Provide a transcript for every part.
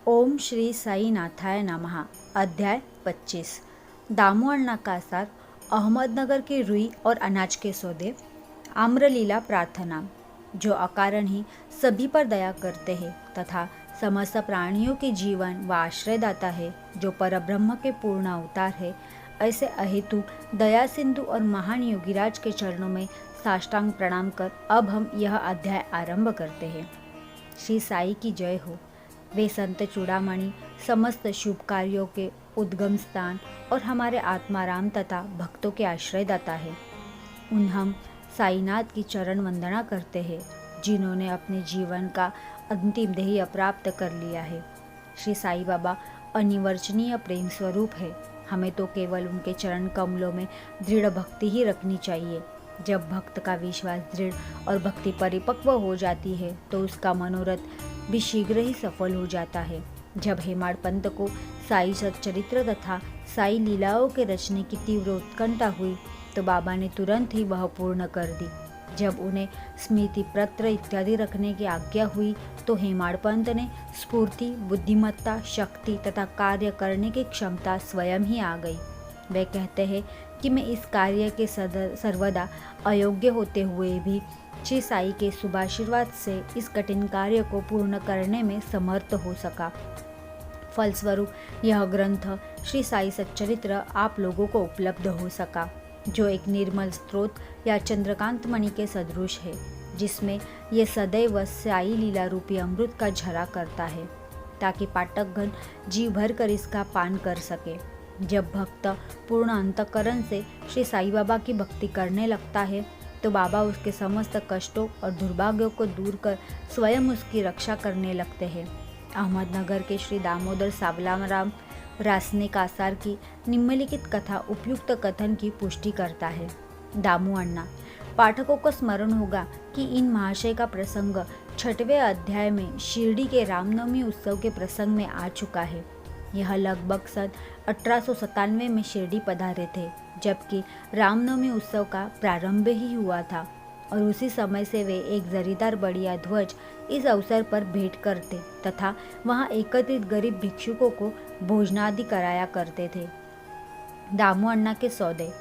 ओम श्री साई नाथाय नमः। अध्याय 25। दामू अण्णा का सार, अहमदनगर की रुई और अनाज के सौदे। आम्रलीला प्रार्थना। जो अकारण ही सभी पर दया करते हैं तथा समस्त प्राणियों के जीवन व आश्रयदाता है, जो परब्रह्म के पूर्ण अवतार है, ऐसे अहेतु दया सिंधु और महान योगीराज के चरणों में साष्टांग प्रणाम कर अब हम यह अध्याय आरंभ करते हैं। श्री साई की जय हो। वे संत चूड़ामणि समस्त शुभ कार्यों के उद्गम स्थान और हमारे आत्माराम तथा भक्तों के आश्रयदाता है। उन हम साईनाथ की चरण वंदना करते हैं, जिन्होंने अपने जीवन का अंतिम ध्येय प्राप्त कर लिया है। श्री साई बाबा अनिवर्चनीय प्रेम स्वरूप है। हमें तो केवल उनके चरण कमलों में दृढ़ भक्ति ही रखनी चाहिए। जब भक्त का विश्वास दृढ़ और भक्ति परिपक्व हो जाती है तो उसका मनोरथ भी शीघ्र ही सफल हो जाता है। जब हेमाड़ पंत को साई सच्चरित्र तथा साई लीलाओं के रचने की तीव्र उत्कंठा हुई तो बाबा ने तुरंत ही वह पूर्ण कर दी। जब उन्हें स्मृति पत्र इत्यादि रखने की आज्ञा हुई तो हेमाड़ पंत ने स्फूर्ति, बुद्धिमत्ता, शक्ति तथा कार्य करने की क्षमता स्वयं ही आ गई। वे कहते हैं कि मैं इस कार्य के सर्वदा अयोग्य होते हुए भी श्री साई के शुभाशीर्वाद से इस कठिन कार्य को पूर्ण करने में समर्थ हो सका। फलस्वरूप यह ग्रंथ श्री साई सच्चरित्र आप लोगों को उपलब्ध हो सका, जो एक निर्मल स्रोत या चंद्रकांत मणि के सदृश है, जिसमें ये सदैव साई लीला रूपी अमृत का झरा करता है, ताकि पाठकगण जी भर कर इसका पान कर सके। जब भक्त पूर्ण अंतःकरण से श्री साई बाबा की भक्ति करने लगता है तो बाबा उसके समस्त कष्टों और दुर्भाग्यों को दूर कर स्वयं उसकी रक्षा करने लगते हैं। अहमदनगर के श्री दामोदर सावलाराम रासने कासार की निम्नलिखित कथा उपयुक्त कथन की पुष्टि करता है। दामू अण्णा। पाठकों को स्मरण होगा कि इन महाशय का प्रसंग 6वें अध्याय में शिरडी के रामनवमी उत्सव के प्रसंग में आ चुका है। यह लगभग सन 1897 में शिरडी पधारे थे, जबकि रामनवमी उत्सव का प्रारंभ ही हुआ था और उसी समय से वे एक जरीदार बढ़िया ध्वज इस अवसर पर भेंट करते तथा वहां एकत्रित गरीब भिक्षुकों को भोजनादि कराया करते थे। दामू अण्णा के सौदे।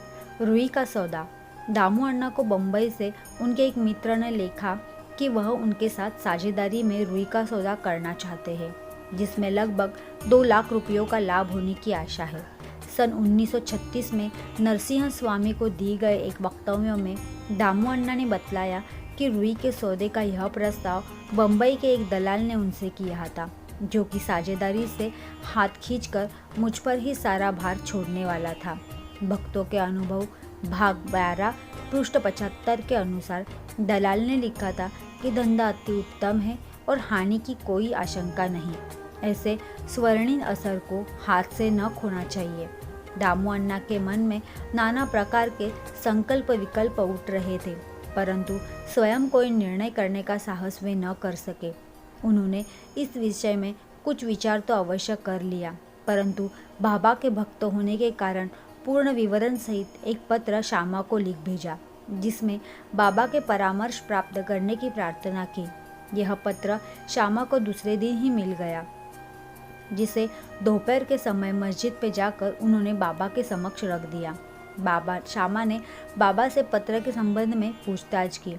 रुई का सौदा। दामू अण्णा को बम्बई से उनके एक मित्र ने लिखा कि वह उनके साथ साझेदारी में रुई का सौदा करना चाहते हैं, जिसमें लगभग 2 लाख रुपयों का लाभ होने की आशा है। सन 1936 में नरसिंह स्वामी को दी गए एक वक्तव्य में दामू अण्णा ने बतलाया कि रुई के सौदे का यह प्रस्ताव बम्बई के एक दलाल ने उनसे किया था, जो कि साझेदारी से हाथ खींचकर मुझ पर ही सारा भार छोड़ने वाला था। भक्तों के अनुभव भाग 12 पृष्ठ 75 के अनुसार दलाल ने लिखा था कि धंधा अति उत्तम है और हानि की कोई आशंका नहीं। ऐसे स्वर्णिम असर को हाथ से न खोना चाहिए। दामू अण्णा के मन में नाना प्रकार के संकल्प विकल्प उठ रहे थे, परंतु स्वयं कोई निर्णय करने का साहस वे न कर सके। उन्होंने इस विषय में कुछ विचार तो अवश्य कर लिया, परंतु बाबा के भक्त होने के कारण पूर्ण विवरण सहित एक पत्र श्यामा को लिख भेजा, जिसमें बाबा के परामर्श प्राप्त करने की प्रार्थना की। यह पत्र श्यामा को दूसरे दिन ही मिल गया, जिसे दोपहर के समय मस्जिद पे जाकर उन्होंने बाबा के समक्ष रख दिया। श्यामा ने बाबा से पत्र के संबंध में पूछताछ की।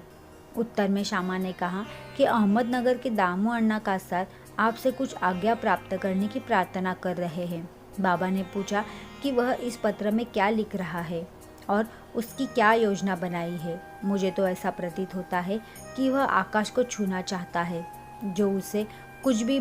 उत्तर में श्यामा ने कहा कि अहमदनगर के दामू अण्णा का साथ आपसे कुछ आज्ञा प्राप्त करने की प्रार्थना कर रहे हैं। बाबा ने पूछा कि वह इस पत्र में क्या लिख रहा है और उसकी क्या योजना बनाई है। मुझे तो ऐसा प्रतीत होता है कि वह आकाश को छूना चाहता है। जो उसे कुछ भी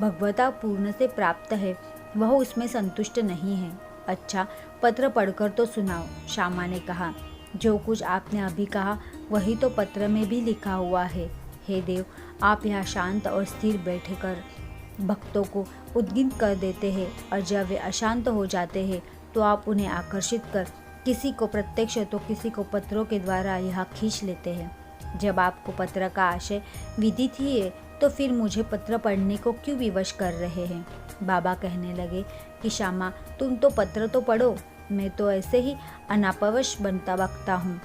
भगवता पूर्ण से प्राप्त है, वह उसमें संतुष्ट नहीं है। अच्छा, पत्र पढ़कर तो सुनाओ, श्यामा ने कहा। जो कुछ आपने अभी कहा वही तो पत्र में भी लिखा हुआ है। हे देव, आप यहाँ शांत और स्थिर बैठे कर भक्तों को उद्गित कर देते हैं और जब वे अशांत हो जाते हैं तो आप उन्हें आकर्षित कर किसी को प्रत्यक्ष तो किसी को पत्रों के द्वारा यहाँ खींच लेते हैं। जब आपको पत्र का आशय विदित ही है तो फिर मुझे पत्र पढ़ने को क्यों विवश कर रहे हैं। बाबा कहने लगे कि श्यामा, तुम तो पत्र तो पढ़ो, मैं तो ऐसे ही अनापवश बनता बकता हूँ।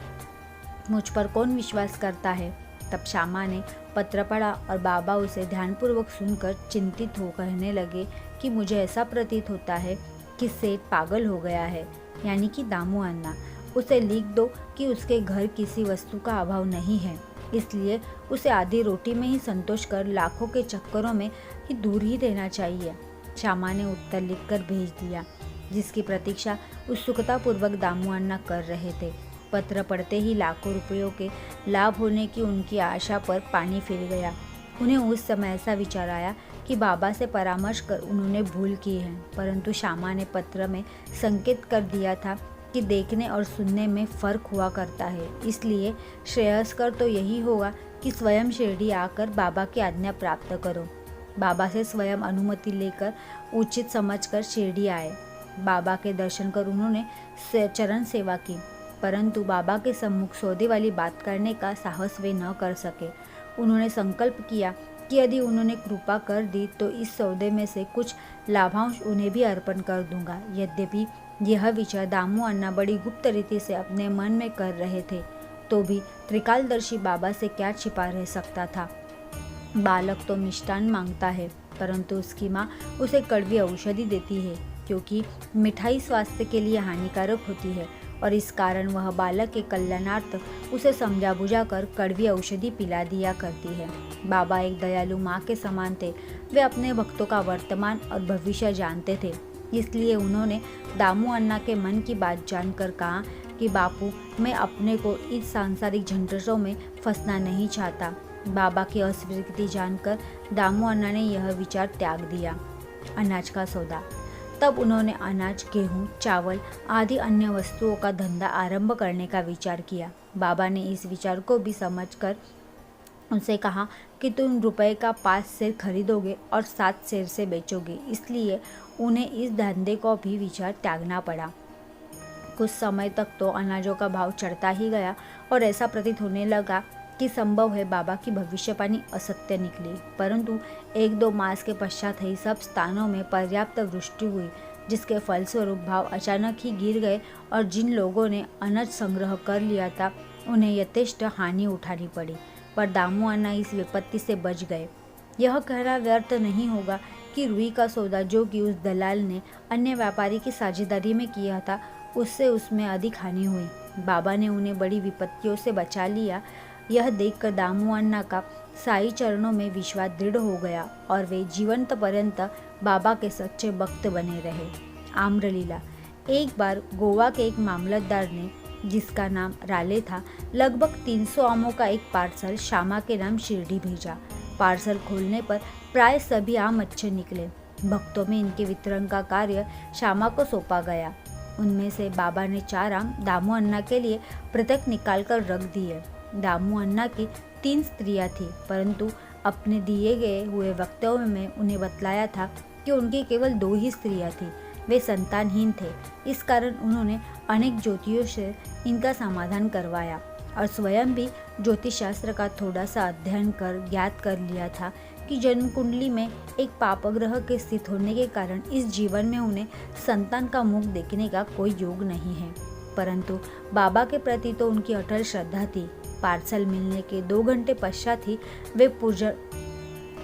मुझ पर कौन विश्वास करता है। तब श्यामा ने पत्र पढ़ा और बाबा उसे ध्यानपूर्वक सुनकर चिंतित हो कहने लगे कि मुझे ऐसा प्रतीत होता है कि सेठ पागल हो गया है, यानी कि दामू अन्ना। उसे लिख दो कि उसके घर किसी वस्तु का अभाव नहीं है, इसलिए उसे आधी रोटी में ही संतोष कर लाखों के चक्करों में ही दूर ही रहना चाहिए। श्यामा ने उत्तर लिखकर भेज दिया, जिसकी प्रतीक्षा उत्सुकतापूर्वक दामू अन्ना कर रहे थे। पत्र पढ़ते ही लाखों रुपयों के लाभ होने की उनकी आशा पर पानी फिर गया। उन्हें उस समय ऐसा विचार आया कि बाबा से परामर्श कर उन्होंने भूल की है, परंतु श्यामा ने पत्र में संकेत कर दिया था कि देखने और सुनने में फर्क हुआ करता है, इसलिए श्रेयस्कर तो यही होगा कि स्वयं शिरडी आकर बाबा की आज्ञा प्राप्त करो। बाबा से स्वयं अनुमति लेकर उचित समझकर शिरडी आए। बाबा के दर्शन कर उन्होंने चरण सेवा की, परंतु बाबा के सम्मुख सौदे वाली बात करने का साहस वे न कर सके। उन्होंने संकल्प किया कि यदि उन्होंने कृपा कर दी तो इस सौदे में से कुछ लाभांश उन्हें भी अर्पण कर दूंगा। यद्यपि यह विचार दामू अन्ना बड़ी गुप्त रीति से अपने मन में कर रहे थे, तो भी त्रिकालदर्शी बाबा से क्या छिपा रह सकता था। बालक तो मिष्टान मांगता है, परंतु उसकी माँ उसे कड़वी औषधि देती है, क्योंकि मिठाई स्वास्थ्य के लिए हानिकारक होती है और इस कारण वह बालक के कल्याणार्थ उसे समझा बुझा कर कड़वी औषधि पिला दिया करती है। बाबा एक दयालु माँ के समान थे। वे अपने भक्तों का वर्तमान और भविष्य जानते थे, इसलिए उन्होंने दामू अन्ना के मन की बात जानकर कहा कि बापू, मैं अपने को इस सांसारिक झंझटों में फंसना नहीं चाहता। बाबा की अस्वीकृति जानकर दामू अन्ना ने यह विचार त्याग दिया। अनाज का सौदा। तब उन्होंने अनाज, गेहूं, चावल आदि अन्य वस्तुओं का धंधा आरंभ करने का विचार किया। बाबा ने इस विचार को भी समझकर उनसे कहा कि तुम रुपए का 5 सेर खरीदोगे और 7 सेर से बेचोगे, इसलिए उन्हें इस धंधे को भी विचार त्यागना पड़ा। कुछ समय तक तो अनाजों का भाव चढ़ता ही गया और ऐसा प्रतीत होने लगा कि संभव है बाबा की भविष्यवाणी असत्य निकली, परंतु 1-2 मास के पश्चात ही सब स्थानों में पर्याप्त वृष्टि हुई, जिसके फलस्वरूप भाव अचानक ही गिर गए और जिन लोगों ने अनाज संग्रह कर लिया था उन्हें यथेष्ट हानि उठानी पड़ी, पर दामू अन्ना इस विपत्ति से बच गए। यह कहना व्यर्थ नहीं होगा कि रुई का सौदा जो कि उस दलाल ने अन्य व्यापारी की साझेदारी में किया था, उससे उसमें अधिक हानि हुई। बाबा ने उन्हें बड़ी विपत्तियों से बचा लिया। यह देखकर दामू अन्ना का साई चरणों में विश्वास दृढ़ हो गया और वे जीवंत पर्यंत बाबा के सच्चे भक्त बने रहे। आम्रलीला। एक बार गोवा के एक मामलतदार ने, जिसका नाम राले था, लगभग 300 आमों का एक पार्सल श्यामा के नाम शिरडी भेजा। पार्सल खोलने पर प्राय सभी आम अच्छे निकले। भक्तों में इनके वितरण का कार्य श्यामा को सौंपा गया। उनमें से बाबा ने 4 आम दामू अन्ना के लिए पृथक निकालकर रख दिए। दामू अन्ना की 3 स्त्रियां थीं, परंतु अपने दिए गए हुए वक्तव्य में उन्हें बतलाया था कि उनकी केवल 2 ही स्त्रियां थीं। वे संतानहीन थे। इस कारण उन्होंने अनेक ज्योतिषियों से इनका समाधान करवाया और स्वयं भी ज्योतिष शास्त्र का थोड़ा सा अध्ययन कर ज्ञात कर लिया था कि जन्म कुंडली में एक पापग्रह के स्थित होने के कारण इस जीवन में उन्हें संतान का मुख देखने का कोई योग नहीं है। परंतु बाबा के प्रति तो उनकी अटल श्रद्धा थी। पार्सल मिलने के 2 घंटे पश्चात ही वे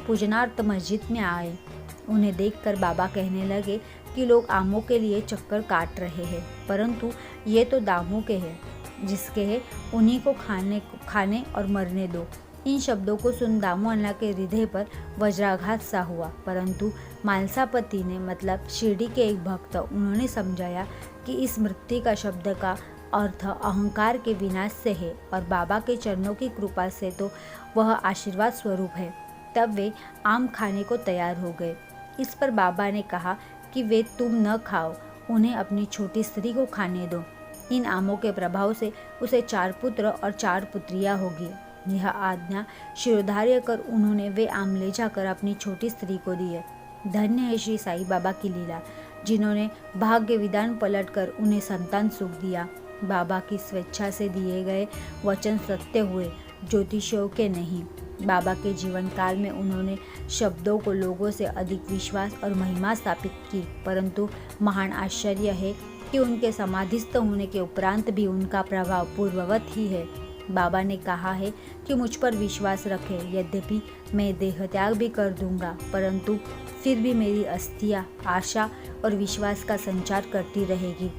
पूजनार्थ मस्जिद में आए। उन्हें देखकर बाबा कहने लगे कि लोग आमों के लिए चक्कर काट रहे हैं, परंतु ये तो दामू के हैं, जिसके हैं उन्हीं को खाने और मरने दो। इन शब्दों को सुन दामू अन्ना के हृदय पर वज्राघात सा हुआ, परंतु मालसापति ने, मतलब शिरडी के एक भक्त, उन्होंने समझाया कि इस मृत्यु का शब्द का अर्थ अहंकार के विनाश से है और बाबा के चरणों की कृपा से तो वह आशीर्वाद स्वरूप है। तब वे आम खाने को तैयार हो गए। इस पर बाबा ने कहा कि वे तुम न खाओ, उन्हें अपनी छोटी स्त्री को खाने दो। इन आमों के प्रभाव से उसे 4 पुत्र और 4 पुत्रियां होगी। यह आज्ञा शिरोधार्य कर उन्होंने वे आम ले जाकर अपनी छोटी स्त्री को दिए। धन्य है श्री साईं बाबा की लीला, जिन्होंने भाग्य विधान पलटकर उन्हें संतान सुख दिया। बाबा की स्वेच्छा से दिए गए वचन सत्य हुए, ज्योतिषियों के नहीं। बाबा के जीवन काल में उन्होंने शब्दों को लोगों से अधिक विश्वास और महिमा स्थापित की, परंतु महान आश्चर्य है कि उनके समाधिस्थ होने के उपरांत भी उनका प्रभाव पूर्ववत ही है। बाबा ने कहा है कि मुझ पर विश्वास रखें। यद्यपि मैं देह त्याग भी कर दूंगा, परंतु फिर भी मेरी अस्थियां आशा और विश्वास का संचार करती रहेगी।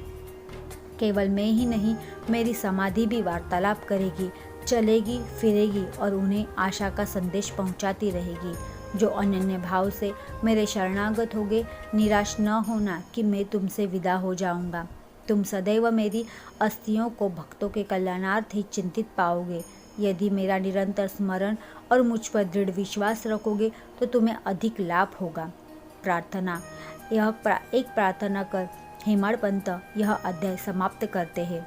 केवल मैं ही नहीं, मेरी समाधि भी वार्तालाप करेगी, चलेगी फिरेगी और उन्हें आशा का संदेश पहुंचाती रहेगी। जो अनन्य भाव से मेरे शरणागत होगे, निराश न होना कि मैं तुमसे विदा हो जाऊंगा। तुम सदैव मेरी अस्थियों को भक्तों के कल्याणार्थ ही चिंतित पाओगे। यदि मेरा निरंतर स्मरण और मुझ पर दृढ़ विश्वास रखोगे तो तुम्हें अधिक लाभ होगा। प्रार्थना। एक प्रार्थना कर हेमाड़ पंत यह अध्याय समाप्त करते हैं।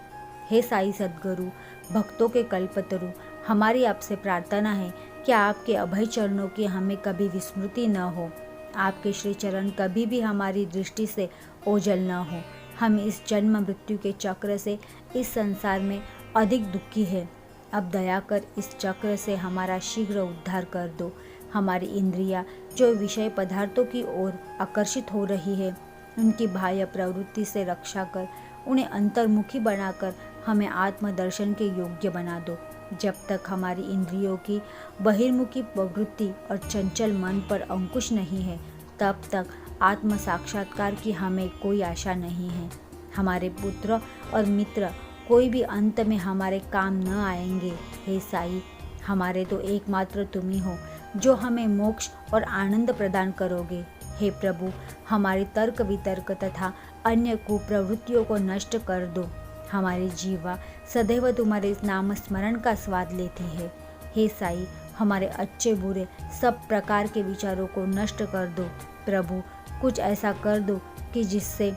हे साई सद्गुरु, भक्तों के कल्पतरु, हमारी आपसे प्रार्थना है कि आपके अभय चरणों की हमें कभी विस्मृति न हो। आपके श्री चरण कभी भी हमारी दृष्टि से ओझल न हो। हम इस जन्म मृत्यु के चक्र से इस संसार में अधिक दुखी है। अब दया कर इस चक्र से हमारा शीघ्र उद्धार कर दो। हमारी इंद्रियां जो विषय पदार्थों की ओर आकर्षित हो रही है, उनकी बाह्य प्रवृत्ति से रक्षा कर, उन्हें अंतर्मुखी बनाकर हमें आत्मदर्शन के योग्य बना दो। जब तक हमारी इंद्रियों की बहिर्मुखी प्रवृत्ति और चंचल मन पर अंकुश नहीं है, तब तक आत्म साक्षात्कार की हमें कोई आशा नहीं है। हमारे पुत्र और मित्र कोई भी अंत में हमारे काम न आएंगे। हे साई, हमारे तो एकमात्र तुम ही हो जो हमें मोक्ष और आनंद प्रदान करोगे। हे प्रभु, हमारी तर्क वितर्क तथा अन्य कुप्रवृत्तियों को नष्ट कर दो। हमारी जीवा सदैव तुम्हारे नाम स्मरण का स्वाद लेती है। हे साई, हमारे अच्छे बुरे सब प्रकार के विचारों को नष्ट कर दो। प्रभु, कुछ ऐसा कर दो कि जिससे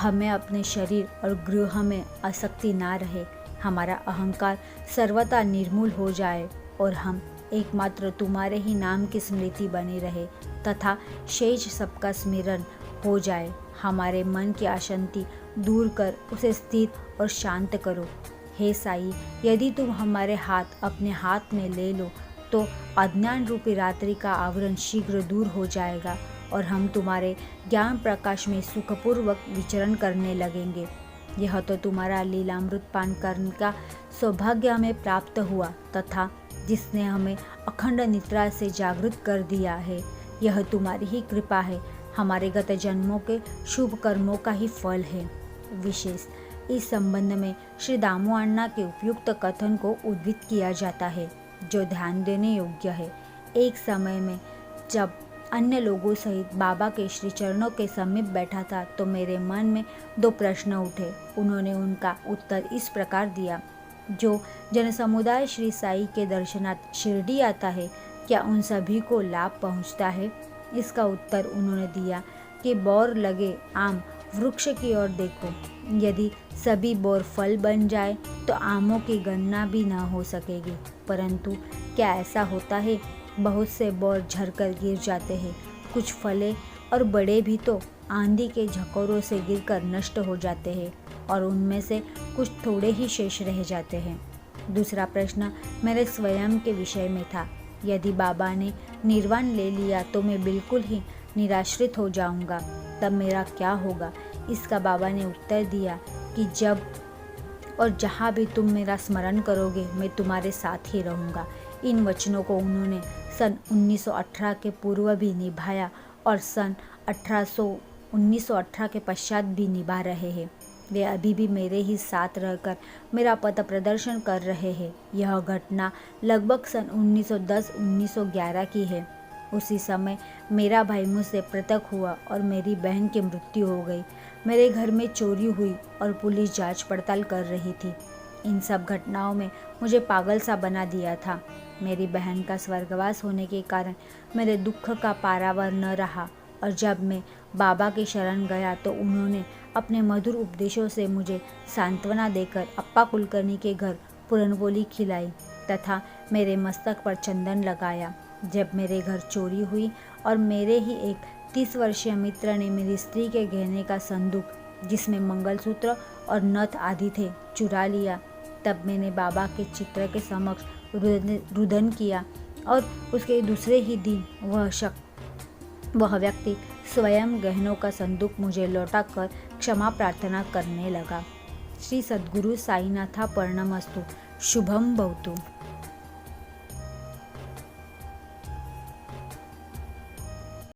हमें अपने शरीर और गृह में आसक्ति ना रहे, हमारा अहंकार सर्वथा निर्मूल हो जाए और हम एकमात्र तुम्हारे ही नाम की स्मृति बनी रहे तथा शेष सबका स्मरण हो जाए। हमारे मन की अशांति दूर कर उसे स्थिर और शांत करो। हे साई, यदि तुम हमारे हाथ अपने हाथ में ले लो तो अज्ञान रूपी रात्रि का आवरण शीघ्र दूर हो जाएगा और हम तुम्हारे ज्ञान प्रकाश में सुखपूर्वक विचरण करने लगेंगे। यह तो तुम्हारा लीलामृत पान करने का सौभाग्य हमें प्राप्त हुआ तथा जिसने हमें अखंड निद्रा से जागृत कर दिया है। यह तुम्हारी ही कृपा है, हमारे गत जन्मों के शुभ कर्मों का ही फल है। विशेष इस संबंध में श्री दामू अण्णा के उपयुक्त कथन को उद्धृत किया जाता है, जो ध्यान देने योग्य है। एक समय में जब अन्य लोगों सहित बाबा के श्री चरणों के समीप बैठा था तो मेरे मन में दो प्रश्न उठे। उन्होंने उनका उत्तर इस प्रकार दिया: जो जन समुदाय श्री साई के दर्शनार्थ शिरडी आता है, क्या उन सभी को लाभ पहुंचता है? इसका उत्तर उन्होंने दिया कि बोर लगे आम वृक्ष की ओर देखो। यदि सभी बोर फल बन जाए तो आमों की गणना भी न हो सकेगी, परंतु क्या ऐसा होता है? बहुत से बोर झरकर गिर जाते हैं। कुछ फले और बड़े भी तो आंधी के झकोरों से गिरकर नष्ट हो जाते हैं और उनमें से कुछ थोड़े ही शेष रह जाते हैं। दूसरा प्रश्न मेरे स्वयं के विषय में था। यदि बाबा ने निर्वाण ले लिया तो मैं बिल्कुल ही निराश्रित हो जाऊंगा, तब मेरा क्या होगा? इसका बाबा ने उत्तर दिया कि जब और जहाँ भी तुम मेरा स्मरण करोगे, मैं तुम्हारे साथ ही रहूँगा। इन वचनों को उन्होंने सन 1918 के पूर्व भी निभाया और सन 1918 के पश्चात भी निभा रहे हैं। वे अभी भी मेरे ही साथ रहकर मेरा पथ प्रदर्शन कर रहे हैं। यह घटना लगभग सन 1910-1911 की है। उसी समय मेरा भाई मुझसे पृथक हुआ और मेरी बहन की मृत्यु हो गई। मेरे घर में चोरी हुई और पुलिस जांच पड़ताल कर रही थी। इन सब घटनाओं में मुझे पागल सा बना दिया था। मेरी बहन का स्वर्गवास होने के कारण मेरे दुख का पारावार न रहा और जब मैं बाबा के शरण गया तो उन्होंने अपने मधुर उपदेशों से मुझे सांत्वना देकर अप्पा कुलकर्णी के घर पूरनपोली खिलाई तथा मेरे मस्तक पर चंदन लगाया। जब मेरे घर चोरी हुई और मेरे ही एक 30 वर्षीय मित्र ने मेरी स्त्री के गहने का संदूक, जिसमें मंगलसूत्र और नथ आदि थे, चुरा लिया, तब मैंने बाबा के चित्र के समक्ष रुदन किया और उसके दूसरे ही दिन वह व्यक्ति स्वयं गहनों का संदूक मुझे लौटाकर क्षमा प्रार्थना करने लगा। श्री सद्गुरु साईनाथा पर्णमस्तु। शुभम भवतु।